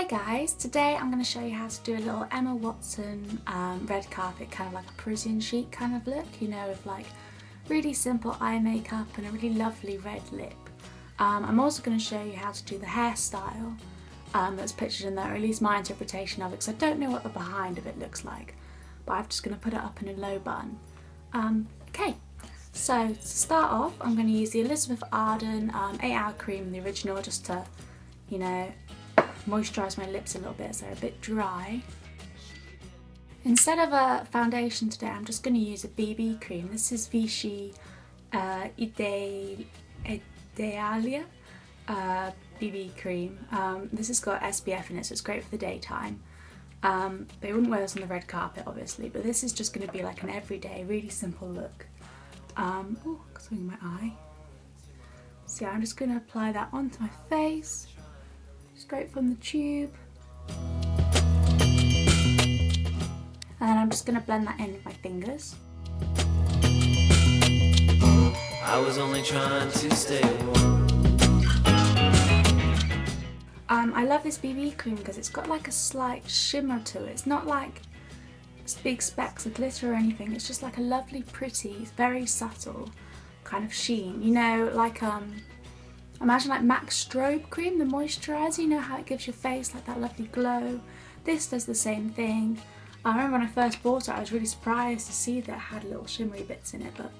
Hi guys, today I'm going to show you how to do a little Emma Watson red carpet, kind of like a Parisian chic kind of look, you know, with like really simple eye makeup and a really lovely red lip. I'm also going to show you how to do the hairstyle that's pictured in there, or at least my interpretation of it, because I don't know what the behind of it looks like, but I'm just going to put it up in a low bun. Okay, so to start off I'm going to use the Elizabeth Arden 8-hour cream, the original, just to, you know, moisturise my lips a little bit so they're a bit dry. Instead of a foundation today, I'm just going to use a BB cream. This is Vichy Idéalia BB cream. This has got SPF in it, so it's great for the daytime. They wouldn't wear this on the red carpet obviously, but this is just going to be like an everyday, really simple look. Oh, got something in my eye. So yeah, I'm just going to apply that onto my face. Straight from the tube. And then I'm just going to blend that in with my fingers. I was only trying to stay warm. I love this BB cream because it's got like a slight shimmer to it. It's not like big specks of glitter or anything. It's just like a lovely, pretty, very subtle kind of sheen. You know, like imagine like MAC strobe cream, the moisturiser, you know how it gives your face like that lovely glow. This does the same thing. I remember when I first bought it, I was really surprised to see that it had little shimmery bits in it, but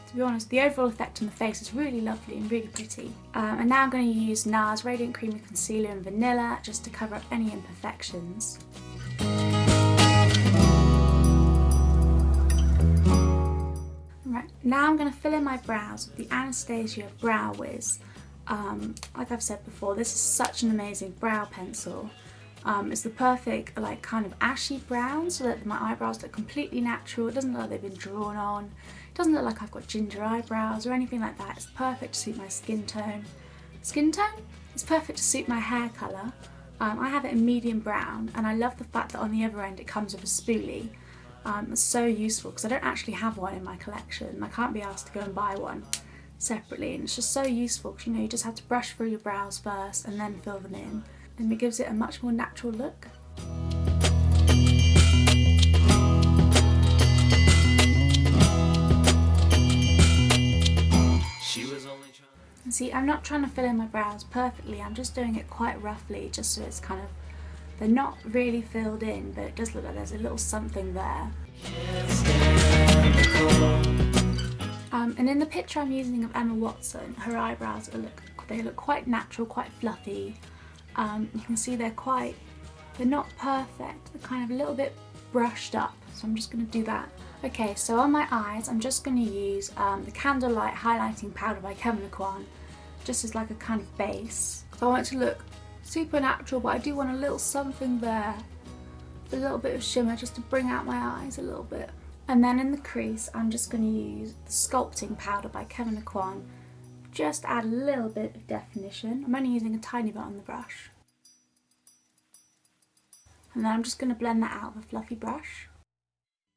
to be honest, the overall effect on the face is really lovely and really pretty. And now I'm going to use Nars Radiant Creamy Concealer in Vanilla just to cover up any imperfections. Right, now I'm going to fill in my brows with the Anastasia Brow Wiz. Like I've said before, this is such an amazing brow pencil. It's the perfect like kind of ashy brown so that my eyebrows look completely natural. It doesn't look like they've been drawn on. It doesn't look like I've got ginger eyebrows or anything like that. It's perfect to suit my skin tone. Skin tone? It's perfect to suit my hair colour. I have it in medium brown, and I love the fact that on the other end it comes with a spoolie. It's so useful because I don't actually have one in my collection. I can't be asked to go and buy one separately, and it's just so useful because, you know, you just have to brush through your brows first and then fill them in, and it gives it a much more natural look. And see, I'm not trying to fill in my brows perfectly, I'm just doing it quite roughly, just so it's kind of, they're not really filled in, but it does look like there's a little something there. And in the picture I'm using of Emma Watson, her eyebrows look quite natural, quite fluffy. You can see they're not perfect, they're kind of a little bit brushed up, so I'm just going to do that. Okay, so on my eyes I'm just going to use the Candlelight Highlighting Powder by Kevyn, just as like a kind of base. So I want it to look super natural, but I do want a little something there, a little bit of shimmer just to bring out my eyes a little bit. And then in the crease, I'm just going to use the Sculpting Powder by Kevyn, just add a little bit of definition. I'm only using a tiny bit on the brush. And then I'm just going to blend that out with a fluffy brush.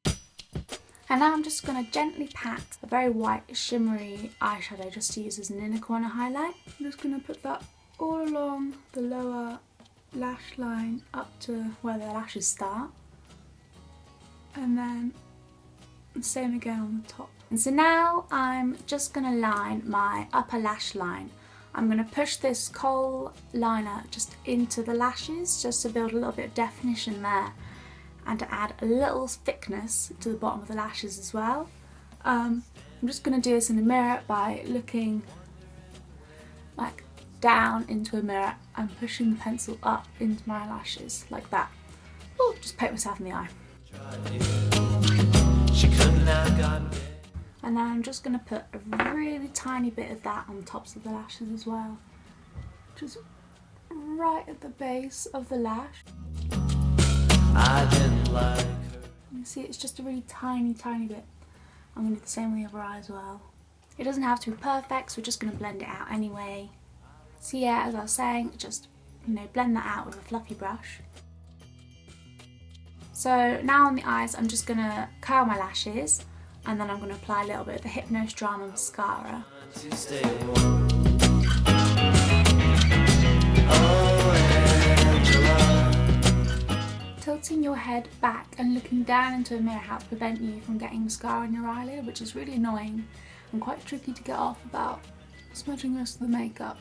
And now I'm just going to gently pat a very white shimmery eyeshadow just to use as an inner corner highlight. I'm just going to put that all along the lower lash line up to where the lashes start. And then the same again on the top. And so now I'm just going to line my upper lash line. I'm going to push this kohl liner just into the lashes just to build a little bit of definition there and to add a little thickness to the bottom of the lashes as well. I'm just going to do this in the mirror by looking like down into a mirror and pushing the pencil up into my lashes like that. Ooh, just poke myself in the eye. And then I'm just going to put a really tiny bit of that on the tops of the lashes as well. Just right at the base of the lash. I didn't like her. You see, it's just a really tiny bit. I'm going to do the same with the other eye as well. It doesn't have to be perfect, so we're just going to blend it out anyway. So yeah, as I was saying, just, you know, blend that out with a fluffy brush. So now on the eyes, I'm just going to curl my lashes, and then I'm going to apply a little bit of the Hypnôse Drama Mascara. Oh, Anjela. tilting your head back and looking down into a mirror helps prevent you from getting mascara on your eyelid, which is really annoying and quite tricky to get off without smudging the rest of the makeup.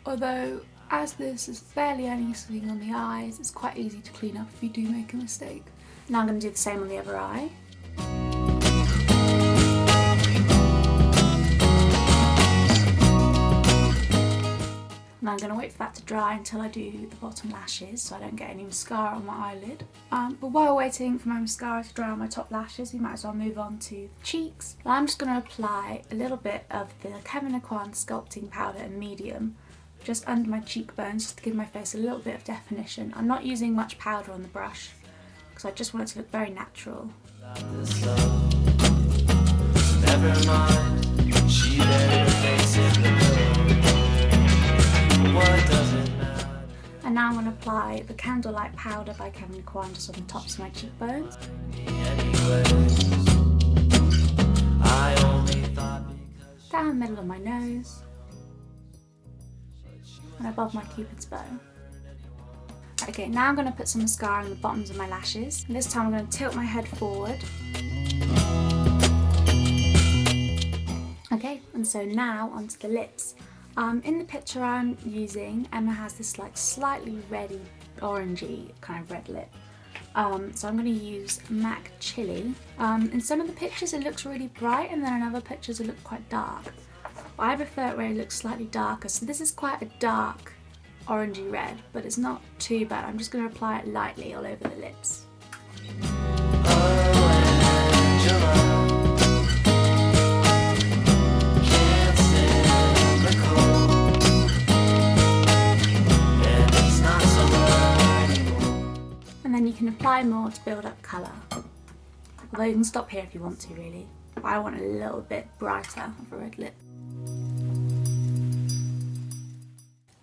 Although, as this is barely anything on the eyes, it's quite easy to clean up if you do make a mistake. Now I'm going to do the same on the other eye. Now I'm going to wait for that to dry until I do the bottom lashes so I don't get any mascara on my eyelid. But while waiting for my mascara to dry on my top lashes, we might as well move on to the cheeks. Now I'm just going to apply a little bit of the Kevyn sculpting powder in medium just under my cheekbones just to give my face a little bit of definition. I'm not using much powder on the brush because I just want it to look very natural. Never mind, she buried her face in the pillow. What does it matter? And now I'm going to apply the Candlelight powder by Kevyn just on the tops of my cheekbones. Down the middle of my nose. And above my cupid's bow. Okay, now I'm going to put some mascara on the bottoms of my lashes. And this time I'm going to tilt my head forward. Okay, and so now onto the lips. In the picture I'm using, Emma has this like slightly reddy, orangey kind of red lip. So I'm going to use MAC Chilli. In some of the pictures it looks really bright and then in other pictures it looks quite dark. But I prefer it where it looks slightly darker. So this is quite a dark orangey red, but it's not too bad. I'm just going to apply it lightly all over the lips. And then you can apply more to build up colour. Although you can stop here if you want to really. But I want a little bit brighter of a red lip.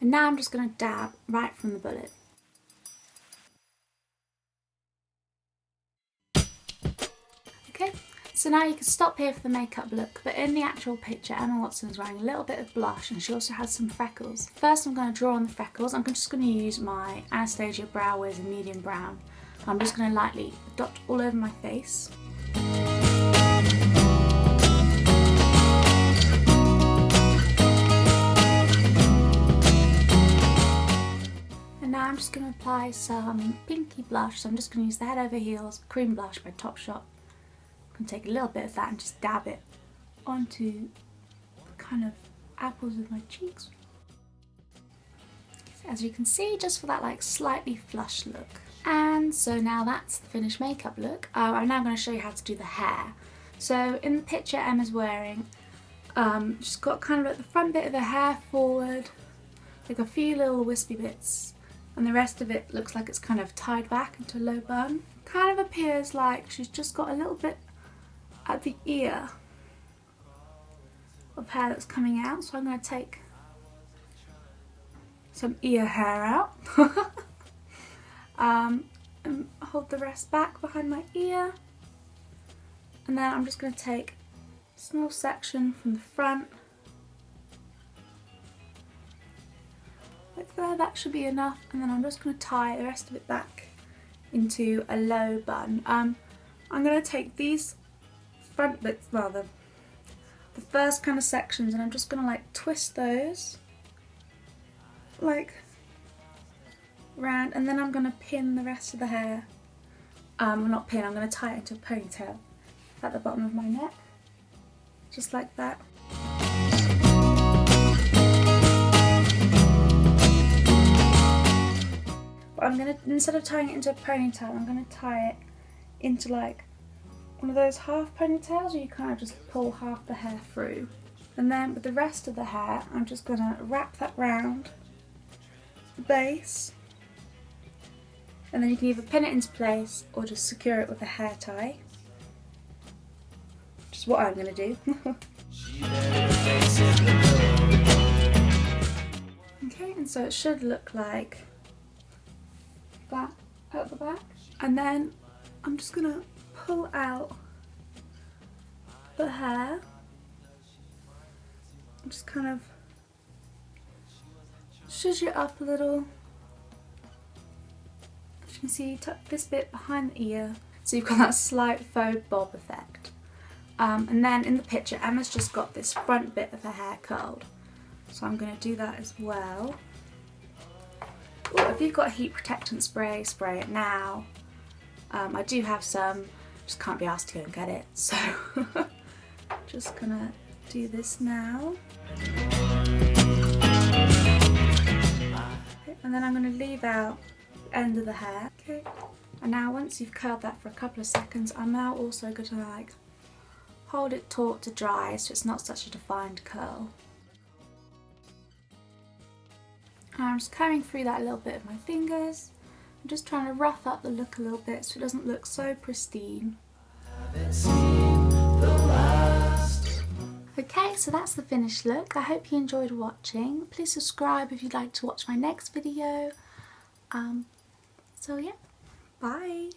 And now I'm just going to dab right from the bullet. Okay, so now you can stop here for the makeup look, but in the actual picture Emma Watson is wearing a little bit of blush and she also has some freckles. First I'm going to draw on the freckles. I'm just going to use my Anastasia Brow Wiz in medium brown. I'm just going to lightly dot all over my face. Now I'm just going to apply some pinky blush, so I'm just going to use the Head Over Heels cream blush by Topshop. I'm going to take a little bit of that and just dab it onto the kind of apples of my cheeks. As you can see, just for that like slightly flushed look. And so now that's the finished makeup look. I'm now going to show you how to do the hair. So in the picture Emma's wearing, she's got kind of like the front bit of her hair forward, like a few little wispy bits. And the rest of it looks like it's kind of tied back into a low bun. Kind of appears like she's just got a little bit at the ear of hair that's coming out. So I'm going to take some ear hair out and hold the rest back behind my ear. And then I'm just going to take a small section from the front. Like there, that should be enough, and then I'm just going to tie the rest of it back into a low bun. I'm going to take these front bits, well the first kind of sections, and I'm just going to like twist those like round, and then I'm going to pin the rest of the hair. Well, not pin, I'm going to tie it into a ponytail at the bottom of my neck, just like that. I'm going to, instead of tying it into a ponytail, I'm going to tie it into like one of those half ponytails where you kind of just pull half the hair through. And then with the rest of the hair, I'm just going to wrap that round the base. And then you can either pin it into place or just secure it with a hair tie. Which is what I'm going to do. Okay, and so it should look like that at the back, and then I'm just gonna pull out the hair and just kind of shush it up a little, you can see, tuck this bit behind the ear, so you've got that slight faux bob effect. And then in the picture, Emma's just got this front bit of her hair curled, so I'm going to do that as well. Ooh, if you've got a heat protectant spray, spray it now. I do have some, just can't be asked to go and get it, so just gonna do this now. And then I'm going to leave out the end of the hair. Okay. And now once you've curled that for a couple of seconds, I'm now also going to like hold it taut to dry so it's not such a defined curl. And I'm just combing through that a little bit with my fingers. I'm just trying to rough up the look a little bit so it doesn't look so pristine. Okay, so that's the finished look. I hope you enjoyed watching. Please subscribe if you'd like to watch my next video. So yeah, bye!